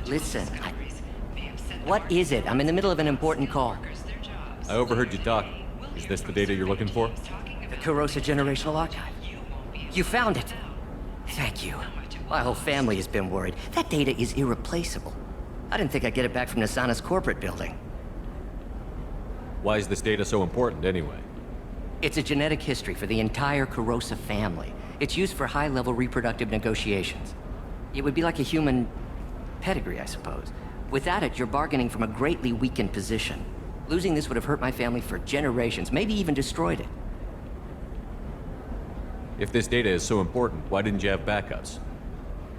Listen, what is it? I'm in the middle of an important call. I overheard you talk. Is this the data you're looking for? The Kurosa Generational Archive. You found it. Thank you. My whole family has been worried. That data is irreplaceable. I didn't think I'd get it back from Nasana's corporate building. Why is this data so important, anyway? It's a genetic history for the entire Kurosa family. It's used for high-level reproductive negotiations. It would be like a human pedigree, I suppose. Without it, you're bargaining from a greatly weakened position. Losing this would have hurt my family for generations, maybe even destroyed it. If this data is so important, why didn't you have backups?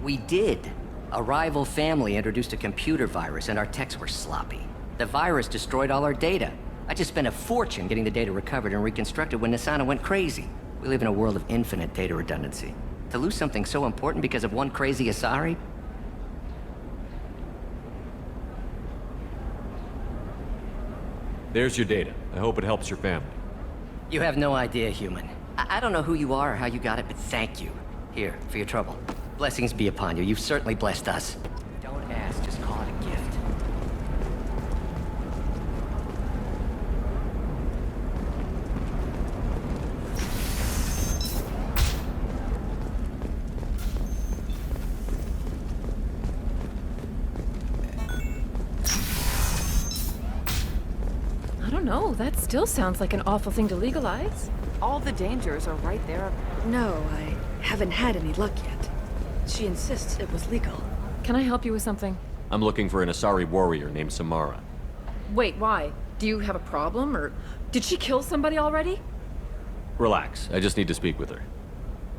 We did. A rival family introduced a computer virus, and our techs were sloppy. The virus destroyed all our data. I just spent a fortune getting the data recovered and reconstructed when Nasana went crazy. We live in a world of infinite data redundancy. To lose something so important because of one crazy Asari? There's your data. I hope it helps your family. You have no idea, human. I don't know who you are or how you got it, but thank you. Here, for your trouble. Blessings be upon you. You've certainly blessed us. Don't ask, just call it a gift. I don't know, that still sounds like an awful thing to legalize. All the dangers are right there. No, I haven't had any luck yet. She insists it was legal. Can I help you with something? I'm looking for an Asari warrior named Samara. Wait, why? Do you have a problem, or did she kill somebody already? Relax, I just need to speak with her.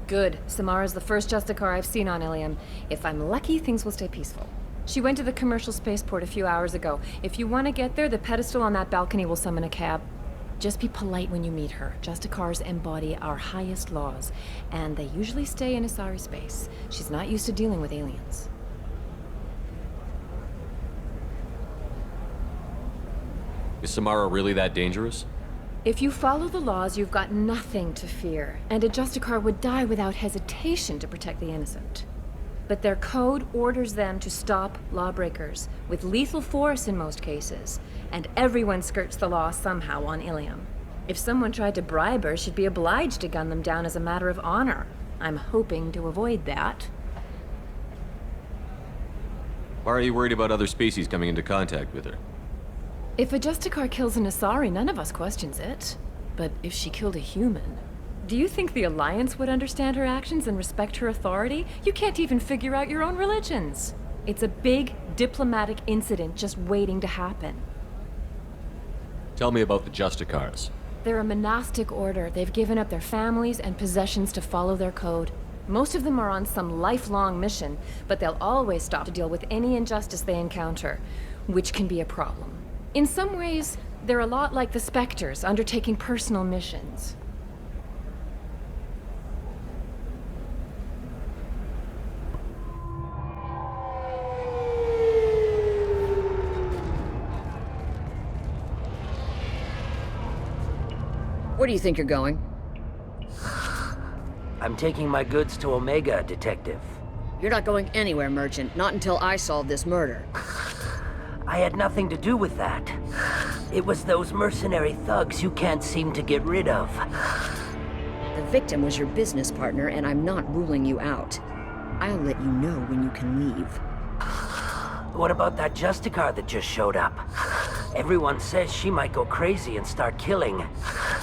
Good. Samara's the first Justicar I've seen on Ilium. If I'm lucky, things will stay peaceful. She went to the commercial spaceport a few hours ago. If you want to get there, the pedestal on that balcony will summon a cab. Just be polite when you meet her. Justicars embody our highest laws, and they usually stay in Asari space. She's not used to dealing with aliens. Is Samara really that dangerous? If you follow the laws, you've got nothing to fear, and a Justicar would die without hesitation to protect the innocent. But their code orders them to stop lawbreakers, with lethal force in most cases, and everyone skirts the law somehow on Ilium. If someone tried to bribe her, she'd be obliged to gun them down as a matter of honor. I'm hoping to avoid that. Why are you worried about other species coming into contact with her? If a Justicar kills an Asari, none of us questions it. But if she killed a human... Do you think the Alliance would understand her actions and respect her authority? You can't even figure out your own religions. It's a big diplomatic incident just waiting to happen. Tell me about the Justicars. They're a monastic order. They've given up their families and possessions to follow their code. Most of them are on some lifelong mission, but they'll always stop to deal with any injustice they encounter, which can be a problem. In some ways, they're a lot like the Spectres, undertaking personal missions. Where do you think you're going? I'm taking my goods to Omega, Detective. You're not going anywhere, Merchant. Not until I solve this murder. I had nothing to do with that. It was those mercenary thugs you can't seem to get rid of. The victim was your business partner, and I'm not ruling you out. I'll let you know when you can leave. What about that Justicar that just showed up? Everyone says she might go crazy and start killing.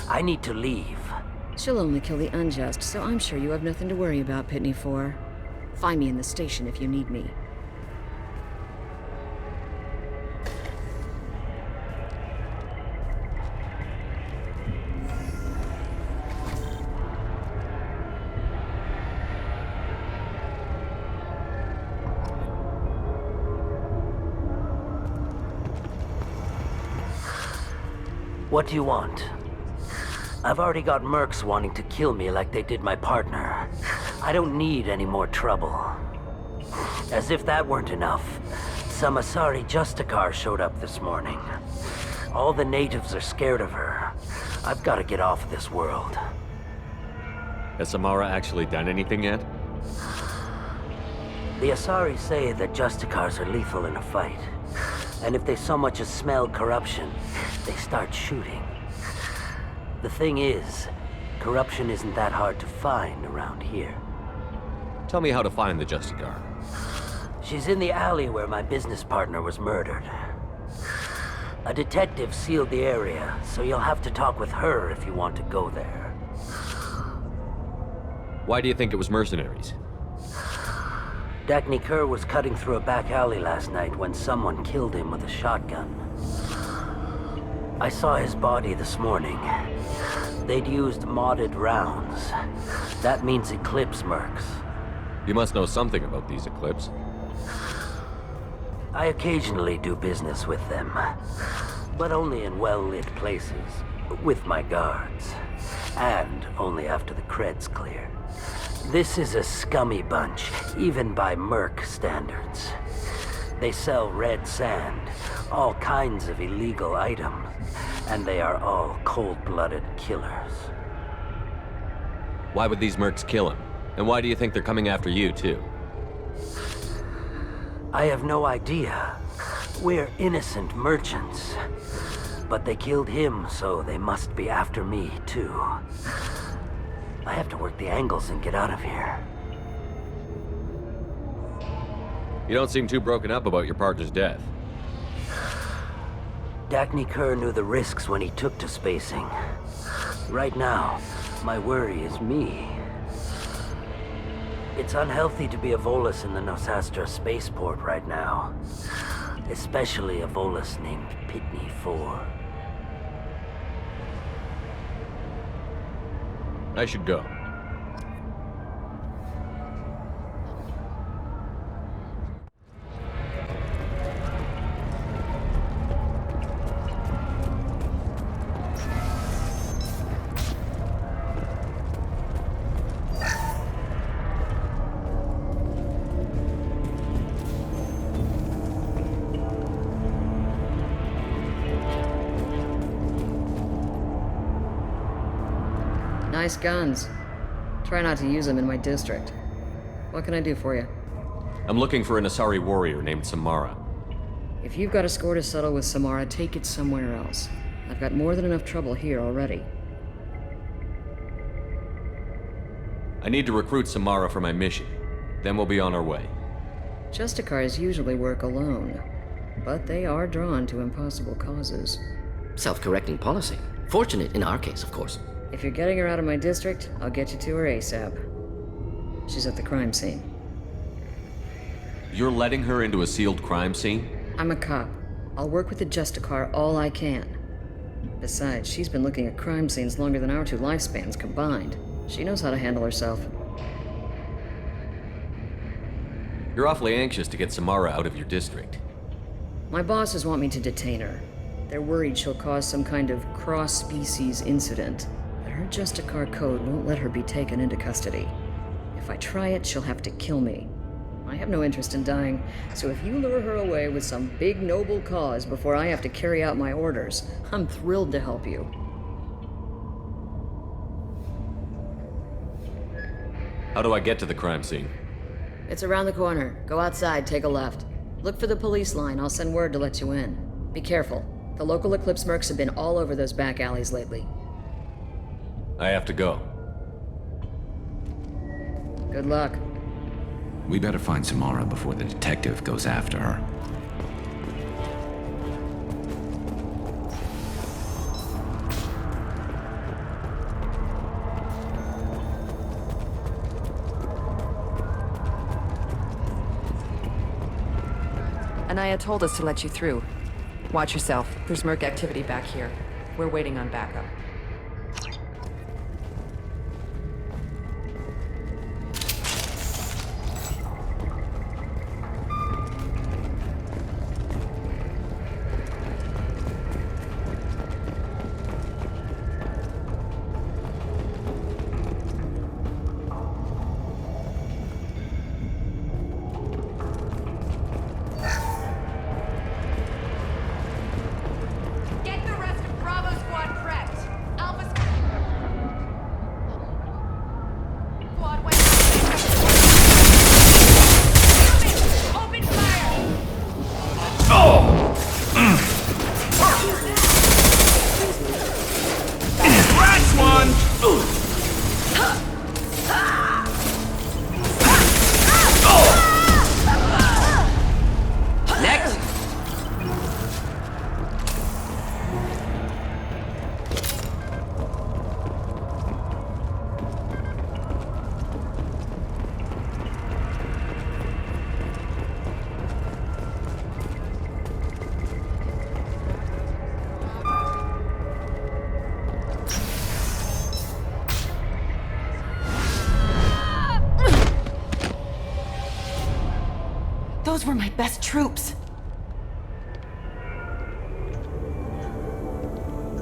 I need to leave. She'll only kill the unjust, so I'm sure you have nothing to worry about, Pitney 4. Find me in the station if you need me. What do you want? I've already got mercs wanting to kill me like they did my partner. I don't need any more trouble. As if that weren't enough, some Asari Justicar showed up this morning. All the natives are scared of her. I've got to get off of this world. Has Samara actually done anything yet? The Asari say that Justicars are lethal in a fight. And if they so much as smell corruption, they start shooting. The thing is, corruption isn't that hard to find around here. Tell me how to find the Justicar. She's in the alley where my business partner was murdered. A detective sealed the area, so you'll have to talk with her if you want to go there. Why do you think it was mercenaries? Dagny Kerr was cutting through a back alley last night when someone killed him with a shotgun. I saw his body this morning. They'd used modded rounds. That means Eclipse mercs. You must know something about these Eclipse. I occasionally do business with them, but only in well-lit places, with my guards, and only after the creds clear. This is a scummy bunch, even by merc standards. They sell red sand, all kinds of illegal items, and they are all cold-blooded killers. Why would these mercs kill him? And why do you think they're coming after you, too? I have no idea. We're innocent merchants. But they killed him, so they must be after me, too. I have to work the angles and get out of here. You don't seem too broken up about your partner's death. Dagny Kerr knew the risks when he took to spacing. Right now, my worry is me. It's unhealthy to be a Volus in the Nosastra spaceport right now. Especially a Volus named Pitney 4. I should go. Nice guns. Try not to use them in my district. What can I do for you? I'm looking for an Asari warrior named Samara. If you've got a score to settle with Samara, take it somewhere else. I've got more than enough trouble here already. I need to recruit Samara for my mission. Then we'll be on our way. Justicars usually work alone, but they are drawn to impossible causes. Self-correcting policy. Fortunate in our case, of course. If you're getting her out of my district, I'll get you to her ASAP. She's at the crime scene. You're letting her into a sealed crime scene? I'm a cop. I'll work with the Justicar all I can. Besides, she's been looking at crime scenes longer than our two lifespans combined. She knows how to handle herself. You're awfully anxious to get Samara out of your district. My bosses want me to detain her. They're worried she'll cause some kind of cross-species incident. But her Justicar code won't let her be taken into custody. If I try it, she'll have to kill me. I have no interest in dying, so if you lure her away with some big noble cause before I have to carry out my orders, I'm thrilled to help you. How do I get to the crime scene? It's around the corner. Go outside, take a left. Look for the police line. I'll send word to let you in. Be careful. The local Eclipse mercs have been all over those back alleys lately. I have to go. Good luck. We better find Samara before the detective goes after her. Anaya told us to let you through. Watch yourself. There's merc activity back here. We're waiting on backup. Get the rest of Bravo Squad prepped! were my best troops.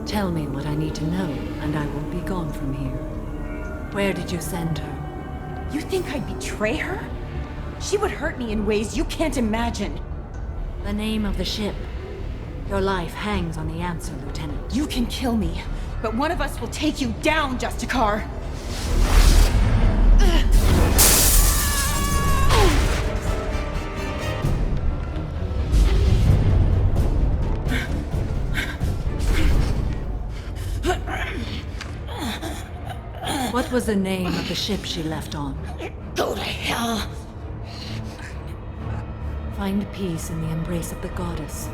Tell me what I need to know, and I will be gone from here. Where did you send her? You think I'd betray her? She would hurt me in ways you can't imagine. The name of the ship. Your life hangs on the answer, Lieutenant. You can kill me, but one of us will take you down, Justicar! What was the name of the ship she left on? Go to hell! Find peace in the embrace of the goddess.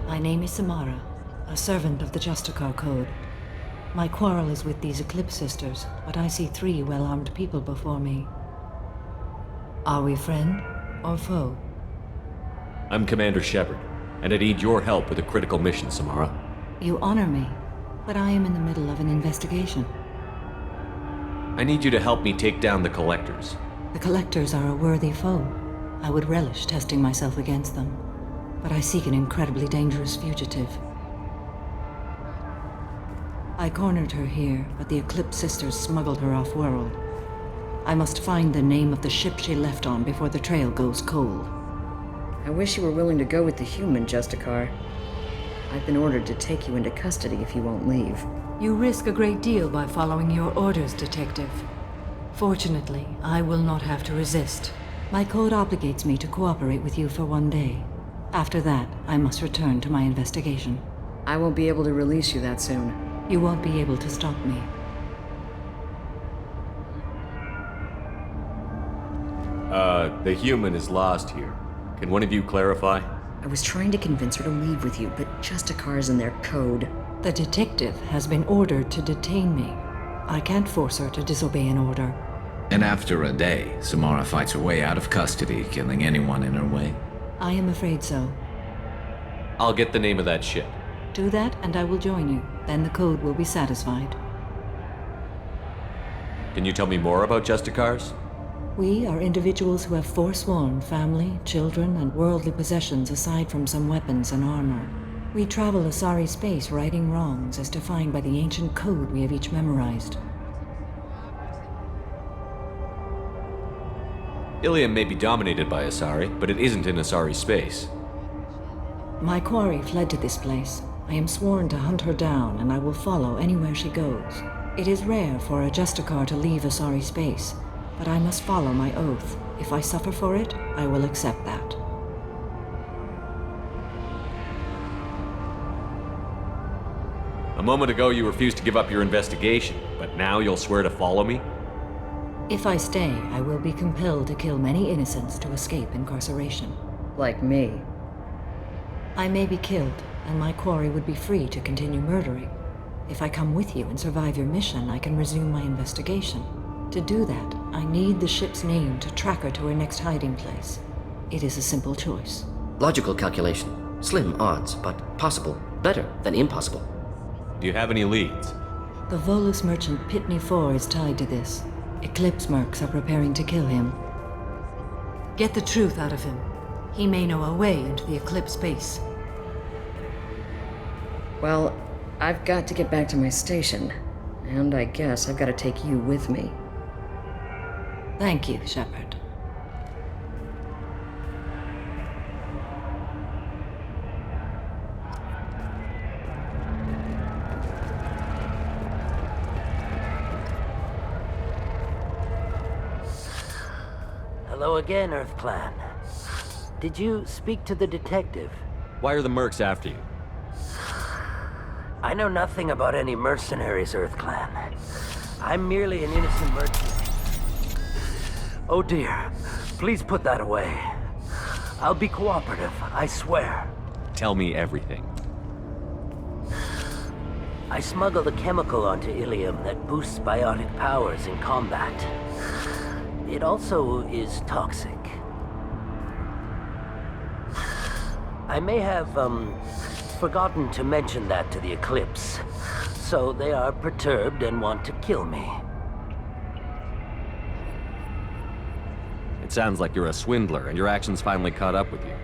My name is Samara, a servant of the Justicar Code. My quarrel is with these Eclipse Sisters, but I see 3 well-armed people before me. Are we friend or foe? I'm Commander Shepard, and I need your help with a critical mission, Samara. You honor me, but I am in the middle of an investigation. I need you to help me take down the Collectors. The Collectors are a worthy foe. I would relish testing myself against them, but I seek an incredibly dangerous fugitive. I cornered her here, but the Eclipse Sisters smuggled her off-world. I must find the name of the ship she left on before the trail goes cold. I wish you were willing to go with the human, Justicar. I've been ordered to take you into custody if you won't leave. You risk a great deal by following your orders, Detective. Fortunately, I will not have to resist. My code obligates me to cooperate with you for 1 day. After that, I must return to my investigation. I won't be able to release you that soon. You won't be able to stop me. The human is lost here. Can one of you clarify? I was trying to convince her to leave with you, but Justicar's in their code. The detective has been ordered to detain me. I can't force her to disobey an order. And after a day, Samara fights her way out of custody, killing anyone in her way. I am afraid so. I'll get the name of that ship. Do that, and I will join you. Then the code will be satisfied. Can you tell me more about Justicars? We are individuals who have forsworn family, children, and worldly possessions aside from some weapons and armor. We travel Asari space righting wrongs as defined by the ancient code we have each memorized. Ilium may be dominated by Asari, but it isn't in Asari space. My quarry fled to this place. I am sworn to hunt her down, and I will follow anywhere she goes. It is rare for a Justicar to leave Asari space, but I must follow my oath. If I suffer for it, I will accept that. A moment ago you refused to give up your investigation, but now you'll swear to follow me? If I stay, I will be compelled to kill many innocents to escape incarceration. Like me. I may be killed, and my quarry would be free to continue murdering. If I come with you and survive your mission, I can resume my investigation. To do that, I need the ship's name to track her to her next hiding place. It is a simple choice. Logical calculation. Slim odds, but possible. Better than impossible. Do you have any leads? The Volus merchant Pitney 4 is tied to this. Eclipse mercs are preparing to kill him. Get the truth out of him. He may know a way into the Eclipse base. Well, I've got to get back to my station. And I guess I've got to take you with me. Thank you, Shepard. Hello again, Earth Clan. Did you speak to the detective? Why are the mercs after you? I know nothing about any mercenaries, Earth Clan. I'm merely an innocent merchant. Oh dear, please put that away. I'll be cooperative, I swear. Tell me everything. I smuggled a chemical onto Ilium that boosts biotic powers in combat. It also is toxic. I may have, forgotten to mention that to the Eclipse. So they are perturbed and want to kill me. It sounds like you're a swindler, and your actions finally caught up with you.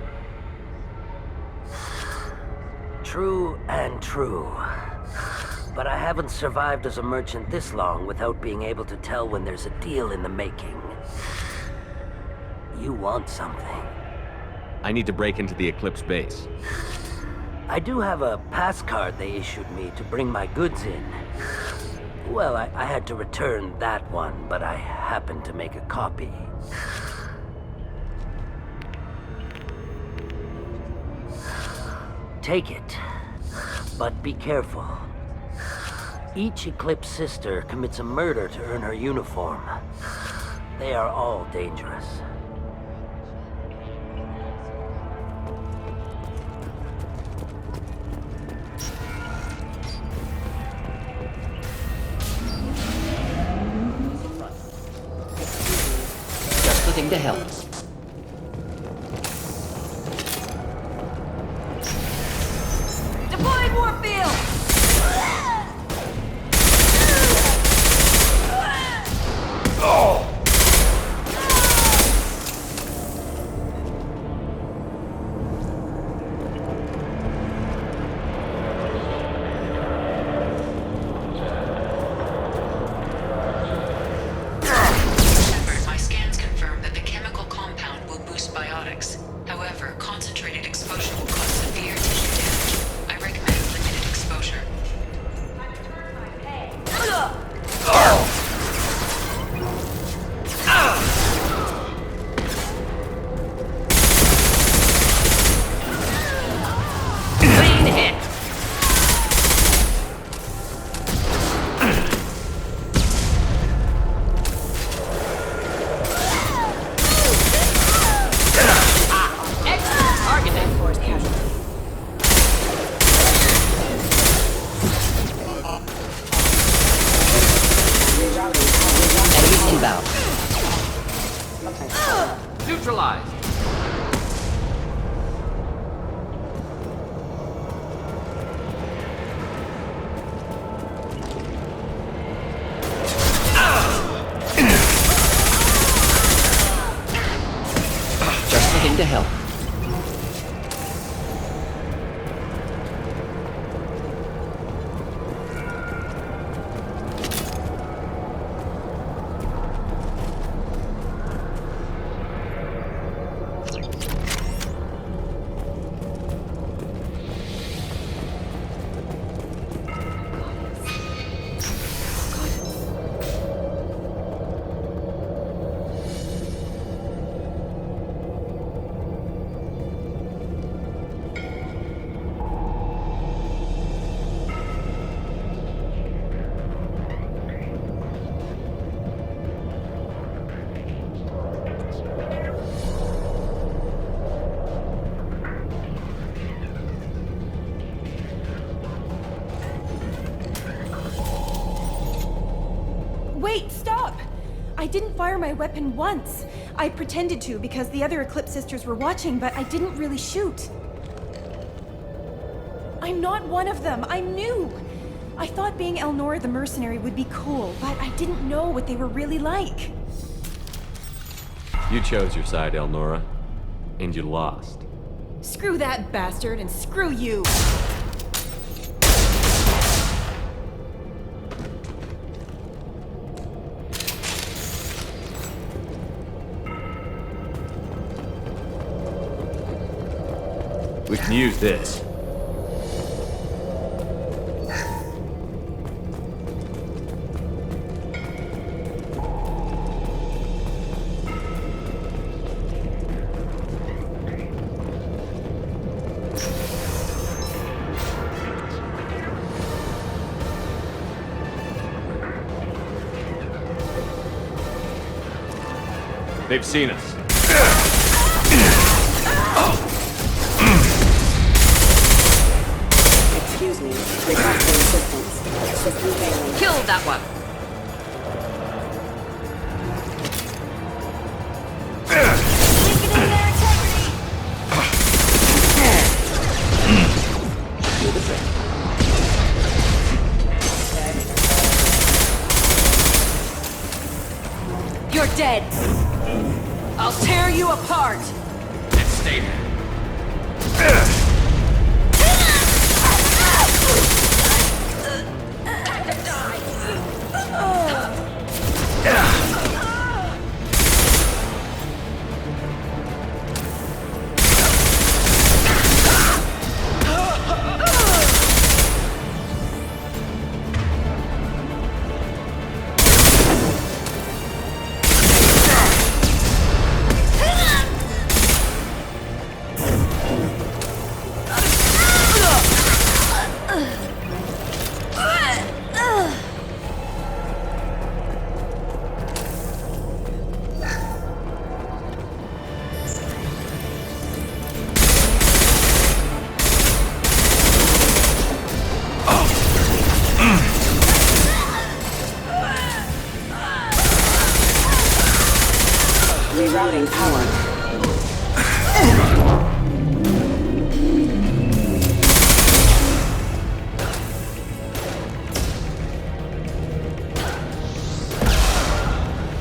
True and true. But I haven't survived as a merchant this long without being able to tell when there's a deal in the making. You want something. I need to break into the Eclipse base. I do have a pass card they issued me to bring my goods in. Well, I had to return that one, but I happened to make a copy. Take it, but be careful. Each Eclipse sister commits a murder to earn her uniform. They are all dangerous. Just looking to help. Deploying Warfield! My scans confirm that the chemical compound will boost biotics. However, concentrated exposure will cause severe tissue damage. I recommend limited exposure. Clean hit. Excellent targeting. Force casualty. Enemy inbound. Neutralized. Just looking to help. Wait, stop! I didn't fire my weapon once. I pretended to because the other Eclipse sisters were watching, but I didn't really shoot. I'm not one of them. I'm new. I thought being Elnora the mercenary would be cool, but I didn't know what they were really like. You chose your side, Elnora, and you lost. Screw that bastard and screw you! We can use this. They've seen us. Excuse me. Requesting assistance. System failing. Killed that one. Do the trick. you're dead! I'll tear you apart! And stay there. Rerouting power.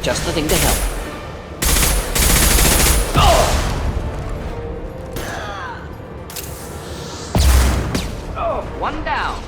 Just the thing to help. One down.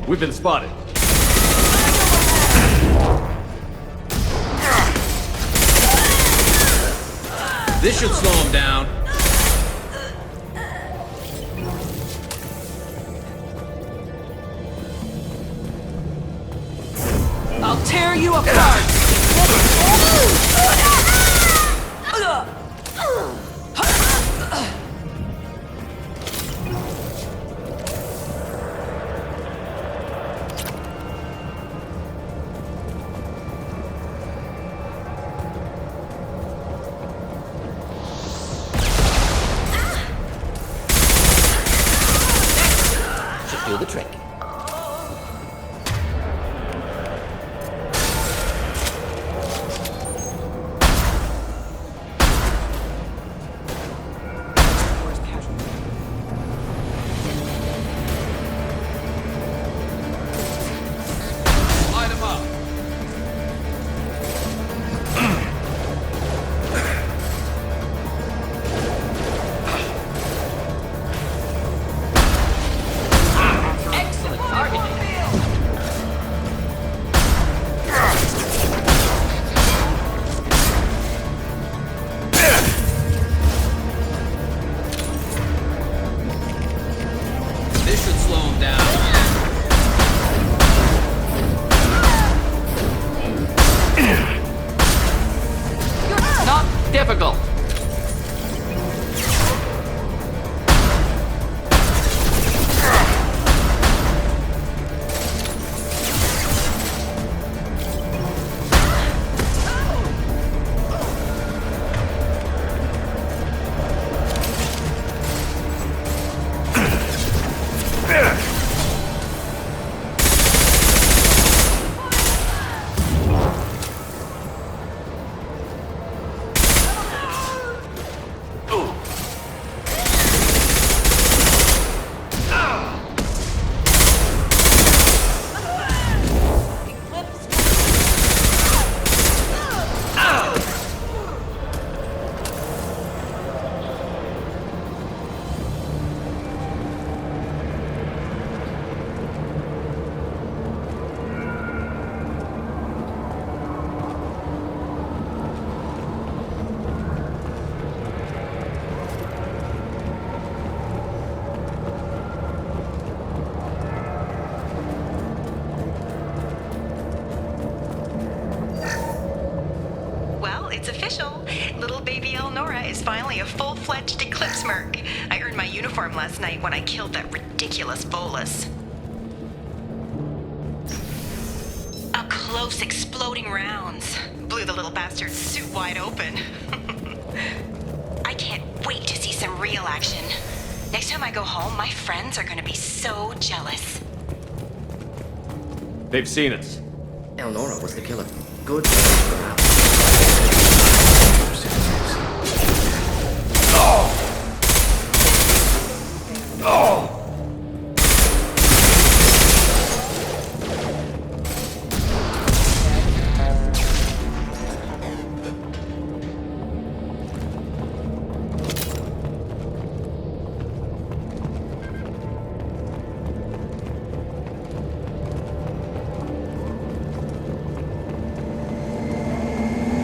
We've been spotted. This should slow him down. I'll tear you apart! Should do the trick. It's official. Little baby Elnora is finally a full-fledged Eclipse merc. I earned my uniform last night when I killed that ridiculous bolus. Up close, exploding rounds. Blew the little bastard's suit wide open. I can't wait to see some real action. Next time I go home, my friends are gonna be so jealous. They've seen us. Elnora was the killer. Good.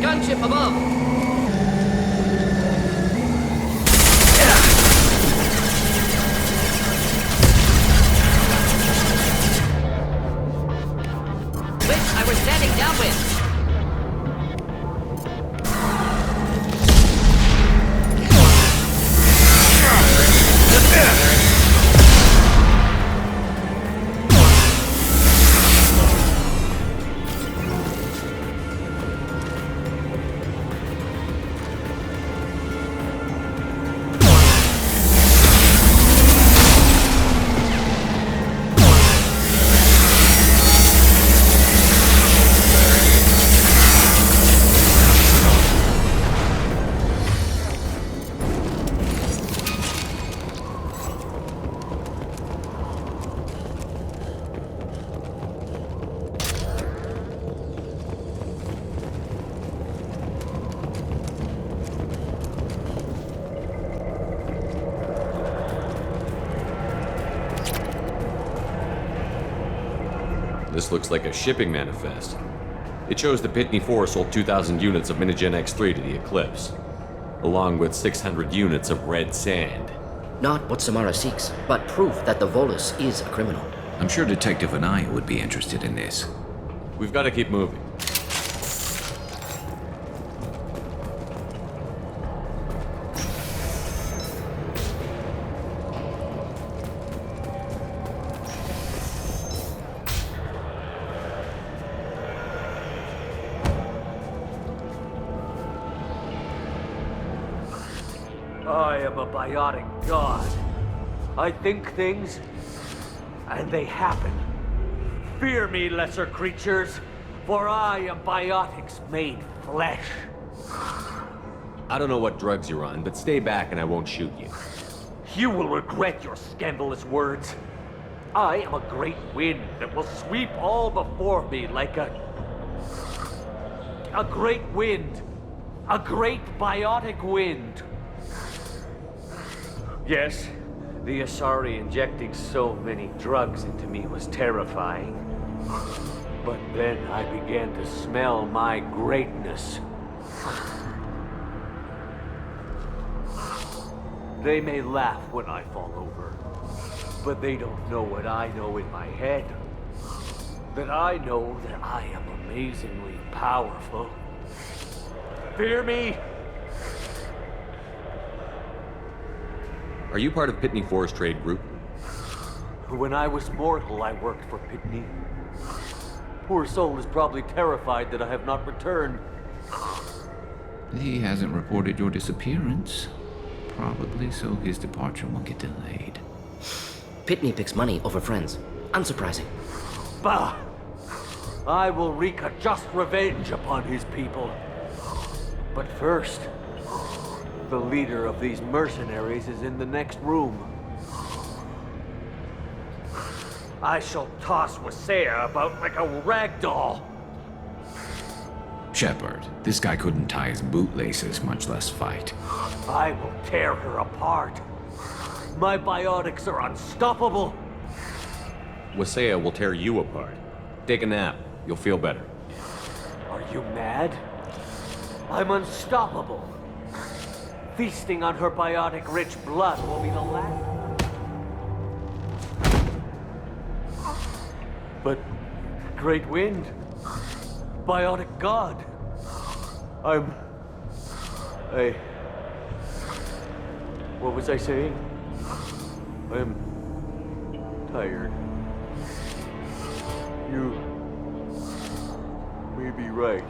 Gunship above! Which I was standing downwind! This looks like a shipping manifest. It shows the Pitney 4 sold 2,000 units of Minigen X3 to the Eclipse, along with 600 units of red sand. Not what Samara seeks, but proof that the Volus is a criminal. I'm sure Detective Anaya would be interested in this. We've got to keep moving. I am a biotic god. I think things, and they happen. Fear me, lesser creatures, for I am biotics made flesh. I don't know what drugs you're on, but stay back and I won't shoot you. You will regret your scandalous words. I am a great wind that will sweep all before me like a great wind. A great biotic wind. Yes, the Asari injecting so many drugs into me was terrifying. But then I began to smell my greatness. They may laugh when I fall over, but they don't know what I know in my head. That I know that I am amazingly powerful. Fear me? Are you part of Pitney 4's trade group? When I was mortal, I worked for Pitney. Poor soul is probably terrified that I have not returned. He hasn't reported your disappearance. Probably so his departure won't get delayed. Pitney picks money over friends. Unsurprising. Bah! I will wreak a just revenge upon his people. But first, the leader of these mercenaries is in the next room. I shall toss Wasea about like a rag doll. Shepard, this guy couldn't tie his bootlaces, much less fight. I will tear her apart. My biotics are unstoppable. Wasea will tear you apart. Take a nap. You'll feel better. Are you mad? I'm unstoppable. Feasting on her biotic-rich blood will be the last. But, Great Wind, biotic god, I'm What was I saying? I'm tired. You may be right.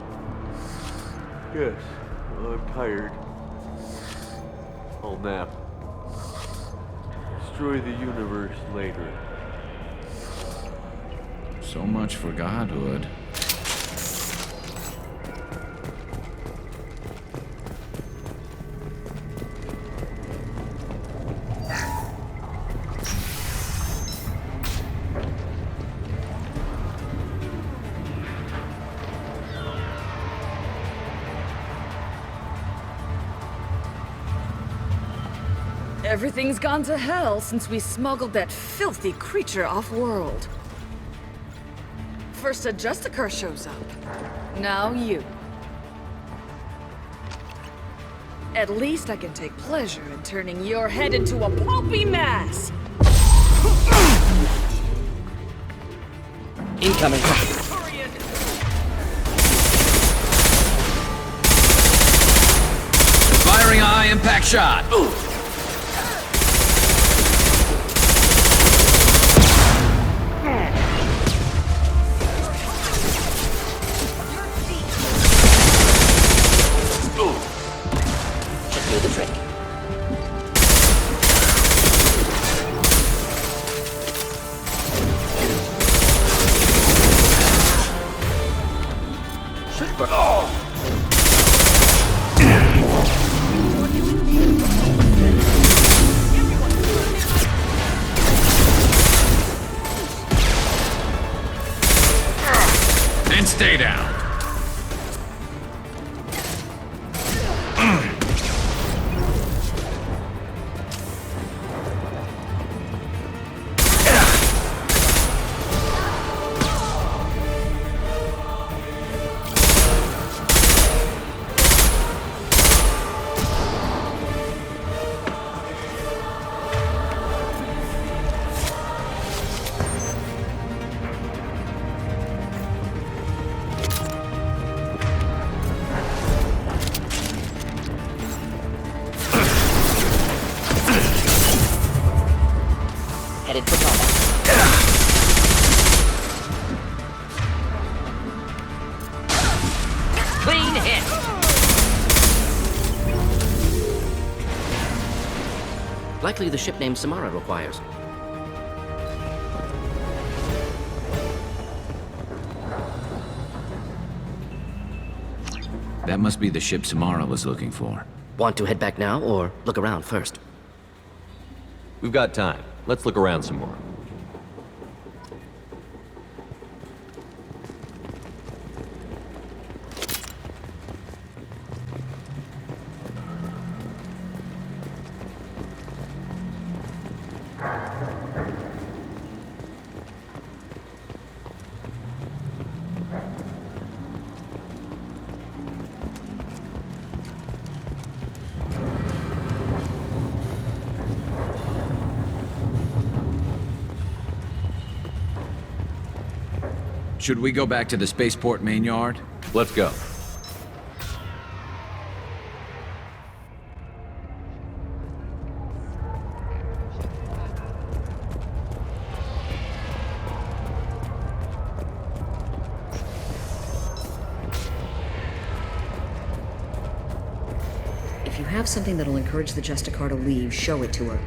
Yes, I'm tired. I'll nap. Destroy the universe later. So much for godhood. Everything's gone to hell since we smuggled that filthy creature off-world. First a Justicar shows up. Now you. At least I can take pleasure in turning your head into a pulpy mass! Incoming. Firing a high-impact shot! Do the trick. And stay down. Headed for combat. Clean hit! Likely the ship name Samara requires. That must be the ship Samara was looking for. Want to head back now, or look around first? We've got time. Let's look around some more. Should we go back to the spaceport main yard? Let's go. If you have something that'll encourage the Justicar to leave, show it to her.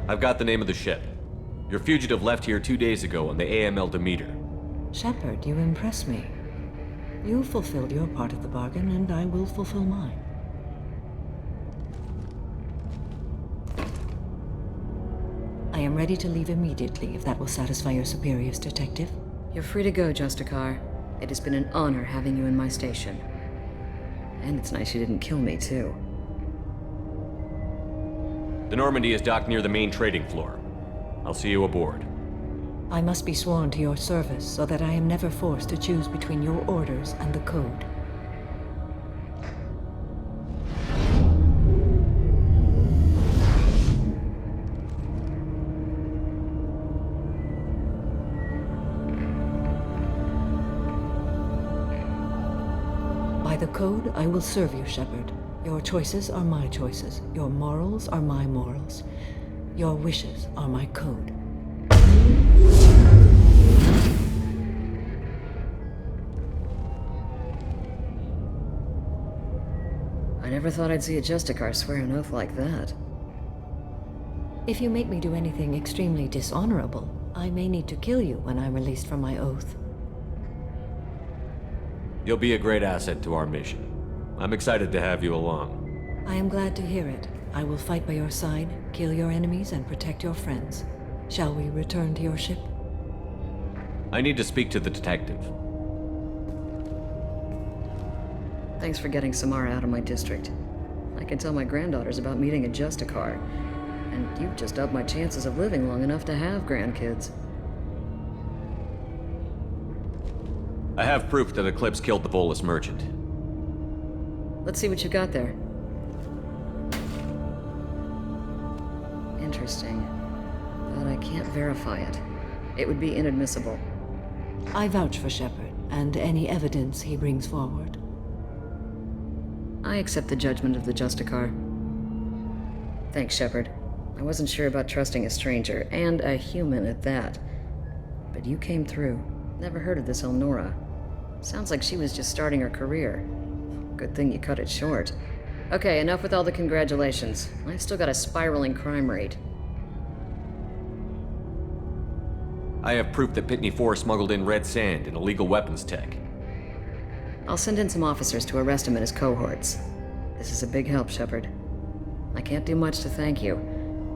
I've got the name of the ship. Your fugitive left here 2 days ago on the AML Demeter. Shepard, you impress me. You fulfilled your part of the bargain, and I will fulfill mine. I am ready to leave immediately, if that will satisfy your superiors, Detective. You're free to go, Justicar. It has been an honor having you in my station. And it's nice you didn't kill me, too. The Normandy is docked near the main trading floor. I'll see you aboard. I must be sworn to your service so that I am never forced to choose between your orders and the Code. By the code, I will serve you, Shepard. Your choices are my choices. Your morals are my morals. Your wishes are my code. I never thought I'd see a Justicar swear an oath like that. If you make me do anything extremely dishonorable, I may need to kill you when I'm released from my oath. You'll be a great asset to our mission. I'm excited to have you along. I am glad to hear it. I will fight by your side, kill your enemies, and protect your friends. Shall we return to your ship? I need to speak to the detective. Thanks for getting Samara out of my district. I can tell my granddaughters about meeting a Justicar, and you've just upped my chances of living long enough to have grandkids. I have proof that Eclipse killed the Volus merchant. Let's see what you got there. Interesting. But I can't verify it. It would be inadmissible. I vouch for Shepard, and any evidence he brings forward. I accept the judgment of the Justicar. Thanks, Shepard. I wasn't sure about trusting a stranger, and a human at that. But you came through. Never heard of this Elnora. Sounds like she was just starting her career. Good thing you cut it short. Okay, enough with all the congratulations. I've still got a spiraling crime rate. I have proof that Pitney 4 smuggled in red sand and illegal weapons tech. I'll send in some officers to arrest him and his cohorts. This is a big help, Shepard. I can't do much to thank you,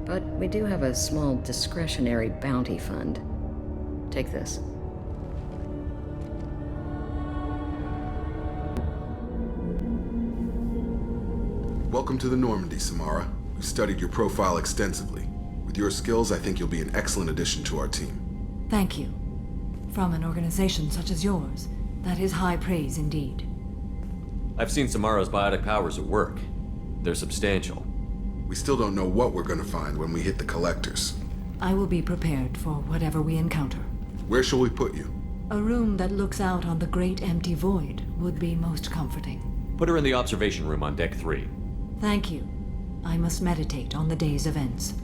but we do have a small discretionary bounty fund. Take this. Welcome to the Normandy, Samara. We've studied your profile extensively. With your skills, I think you'll be an excellent addition to our team. Thank you. From an organization such as yours, that is high praise indeed. I've seen Samara's biotic powers at work. They're substantial. We still don't know what we're gonna find when we hit the collectors. I will be prepared for whatever we encounter. Where shall we put you? A room that looks out on the great empty void would be most comforting. Put her in the observation room on Deck 3. Thank you. I must meditate on the day's events.